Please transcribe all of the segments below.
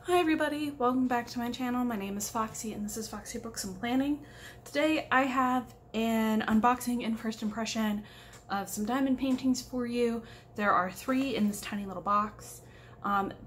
Hi everybody, welcome back to my channel. My name is Foxy and this is Foxy Books and Planning. Today I have an unboxing and first impression of some diamond paintings for you. There are 3 in this tiny little box.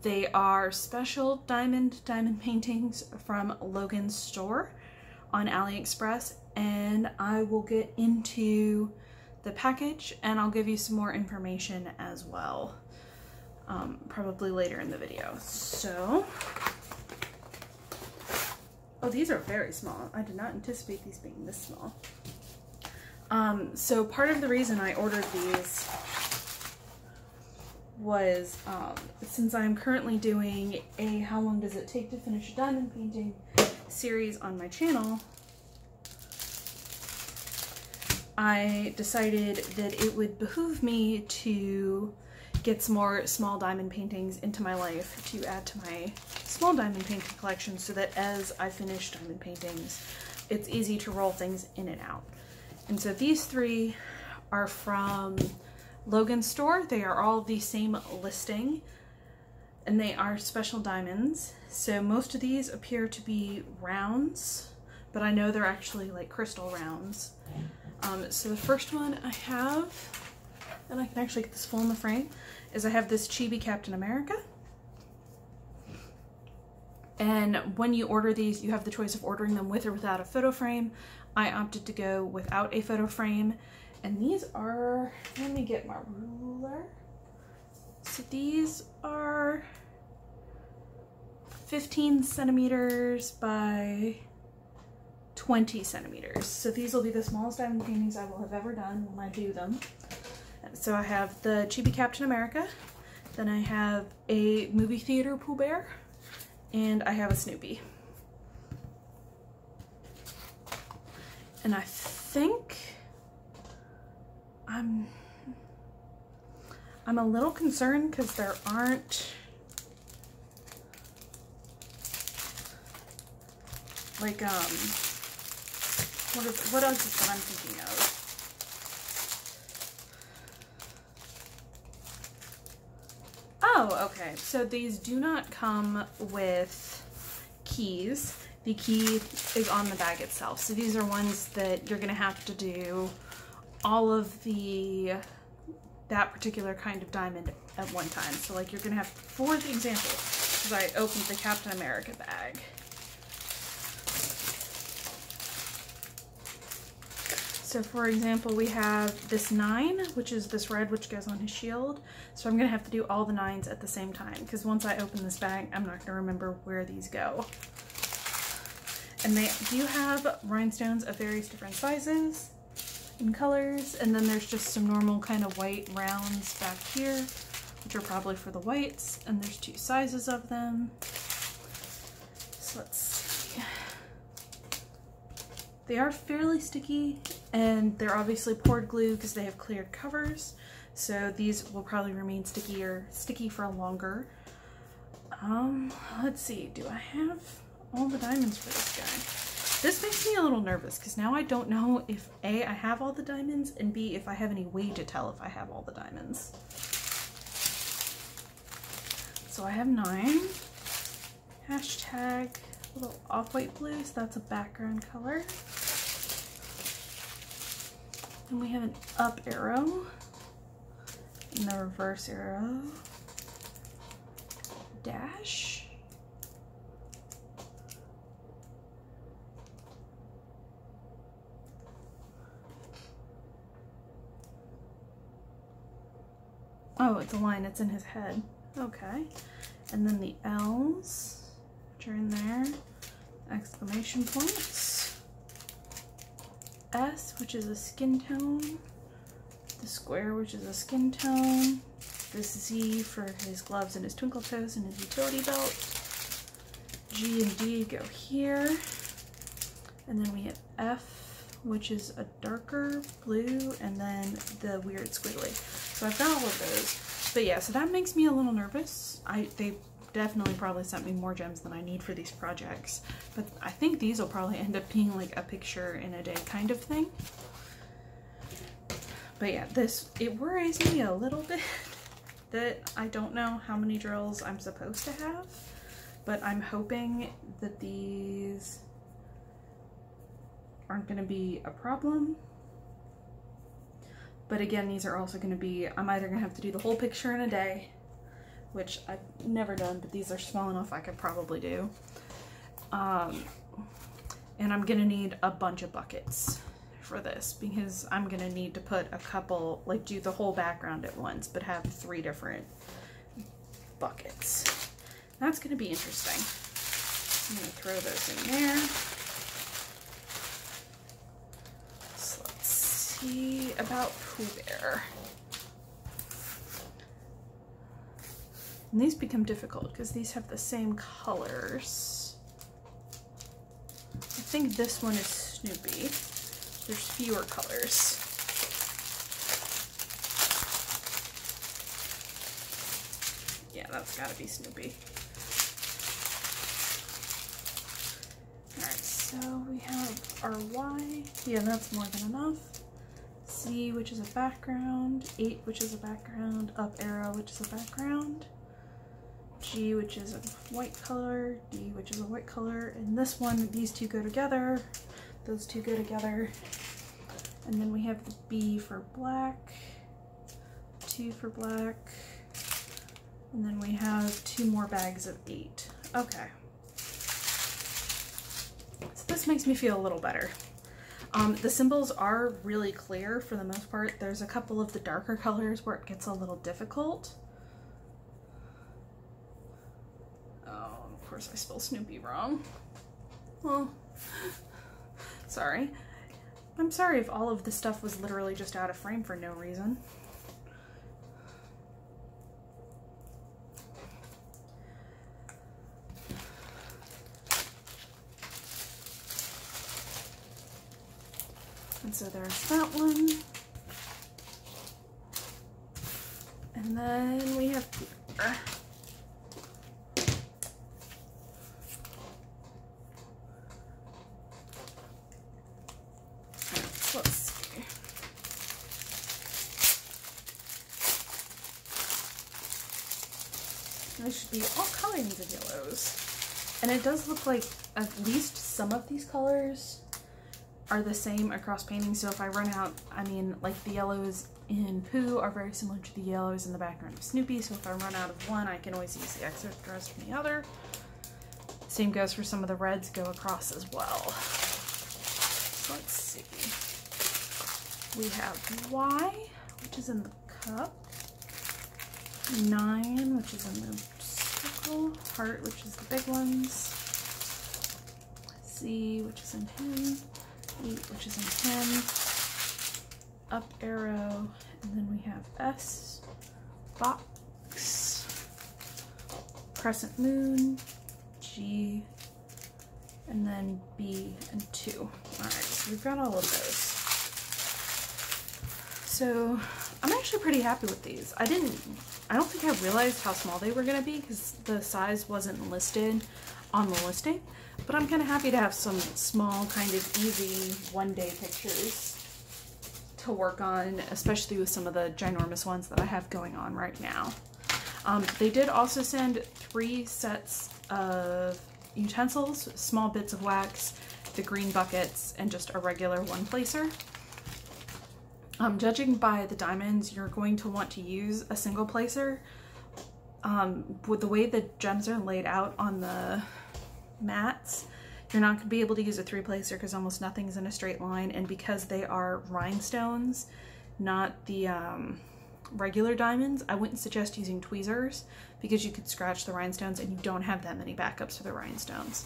They are special diamond paintings from Logan's store on AliExpress, and I will get into the package and I'll give you some more information as well. Probably later in the video. So, oh, these are very small. I did not anticipate these being this small. So part of the reason I ordered these was since I'm currently doing a how long does it take to finish a diamond painting series on my channel, I decided that it would behoove me to get some more small diamond paintings into my life to add to my small diamond painting collection, so that as I finish diamond paintings, it's easy to roll things in and out. And so these 3 are from Logan's store. They are all the same listing, and they are special diamonds. So most of these appear to be rounds, but I know they're actually like crystal rounds. So the first one I have, and I can actually get this full in the frame, is I have this Chibi Captain America. And when you order these, you have the choice of ordering them with or without a photo frame. I opted to go without a photo frame. And these are, let me get my ruler. So these are 15 centimeters by 20 centimeters. So these will be the smallest diamond paintings I will have ever done when I do them. So I have the Chibi Captain America, then I have a movie theater Pooh Bear, and I have a Snoopy. And I think I'm a little concerned because there aren't like what else is what I'm thinking of? Oh, okay. So these do not come with keys. The key is on the bag itself. So these are ones that you're gonna have to do all of that particular kind of diamond at one time. So like you're gonna have, for the example, because I opened the Captain America bag. So for example, we have this 9, which is this red, which goes on his shield. So I'm gonna have to do all the 9s at the same time, because once I open this bag, I'm not gonna remember where these go. And they do have rhinestones of various different sizes and colors. And then there's just some normal kind of white rounds back here, which are probably for the whites. And there's 2 sizes of them. So let's see. They are fairly sticky, and they're obviously poured glue because they have cleared covers, so these will probably remain sticky for longer. Let's see, do I have all the diamonds for this guy? This makes me a little nervous because now I don't know if A, I have all the diamonds, and B, if I have any way to tell if I have all the diamonds. So I have 9. Hashtag little off-white blues, that's a background color. And we have an up arrow and the reverse arrow, dash, oh, it's a line, it's in his head, okay, and then the L's, which are in there, exclamation points, S, which is a skin tone, the square, which is a skin tone, this Z for his gloves and his twinkle toes and his utility belt, G and D go here, and then we have F, which is a darker blue, and then the weird squiggly. So I've got all of those, but yeah, so that makes me a little nervous. They definitely probably sent me more gems than I need for these projects, but I think these will probably end up being like a picture in a day kind of thing. But yeah, it worries me a little bit that I don't know how many drills I'm supposed to have, but I'm hoping that these aren't going to be a problem. But again, these are also going to be, I'm either going to have to do the whole picture in a day, which I've never done, but these are small enough I could probably do. And I'm going to need a bunch of buckets for this, because I'm going to need to put a couple, like do the whole background at once, but have 3 different buckets. That's going to be interesting. I'm going to throw those in there. So let's see about Pooh Bear. And these become difficult because these have the same colors. I think this one is Snoopy. There's fewer colors. Yeah, that's gotta be Snoopy. Alright, so we have our Y. Yeah, that's more than enough. C, which is a background. 8, which is a background. Up arrow, which is a background. G, which is a white color. D, which is a white color. And this one, these two go together. Those two go together. And then we have the B for black. 2 for black. And then we have 2 more bags of 8. Okay. So this makes me feel a little better. The symbols are really clear for the most part. There's a couple of the darker colors where it gets a little difficult. Oh, of course I spell Snoopy wrong. Well, sorry. I'm sorry if all of this stuff was literally just out of frame for no reason. And so there's that one. And then we have Peter. Let's see. There should be all colorings of yellows. And it does look like at least some of these colors are the same across paintings. So if I run out, I mean, like the yellows in Pooh are very similar to the yellows in the background of Snoopy. So if I run out of one, I can always use the extras from the other. Same goes for some of the reds go across as well. So let's see. We have Y, which is in the cup. 9, which is in the circle. Heart, which is the big ones. C, which is in him. 8, which is in him. Up arrow, and then we have S, box, crescent moon, G, and then B and 2. Alright, so we've got all of those. So I'm actually pretty happy with these. I don't think I realized how small they were gonna be because the size wasn't listed on the listing. But I'm kind of happy to have some small, kind of easy one-day pictures to work on, especially with some of the ginormous ones that I have going on right now. They did also send 3 sets of utensils, small bits of wax, the green buckets, and just a regular one-placer. Judging by the diamonds, you're going to want to use a single placer. With the way the gems are laid out on the mats, you're not going to be able to use a 3-placer because almost nothing's in a straight line, and because they are rhinestones, not the regular diamonds, I wouldn't suggest using tweezers because you could scratch the rhinestones and you don't have that many backups for the rhinestones.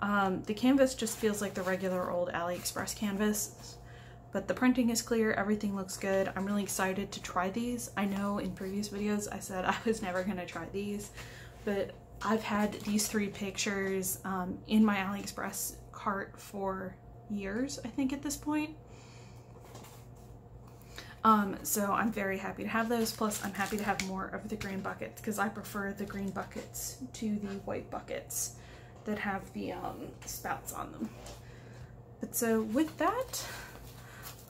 The canvas just feels like the regular old AliExpress canvas, but the printing is clear, everything looks good. I'm really excited to try these. I know in previous videos I said I was never going to try these, but I've had these 3 pictures in my AliExpress cart for years, I think at this point. So I'm very happy to have those, plus I'm happy to have more of the green buckets because I prefer the green buckets to the white buckets that have the spouts on them. But so with that,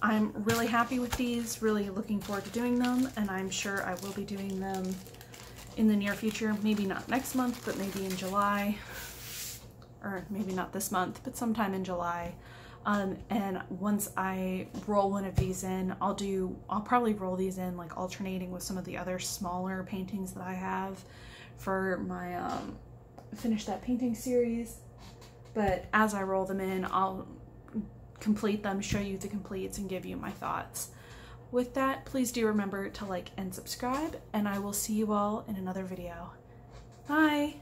I'm really happy with these, really looking forward to doing them, and I'm sure I will be doing them in the near future, maybe not next month, but maybe in July, or maybe not this month, but sometime in July. And once I roll one of these in, I'll probably roll these in like alternating with some of the other smaller paintings that I have for my Finish That Painting series. But as I roll them in, I'll complete them, show you the completes, and give you my thoughts. With that, please do remember to like and subscribe, and I will see you all in another video. Bye!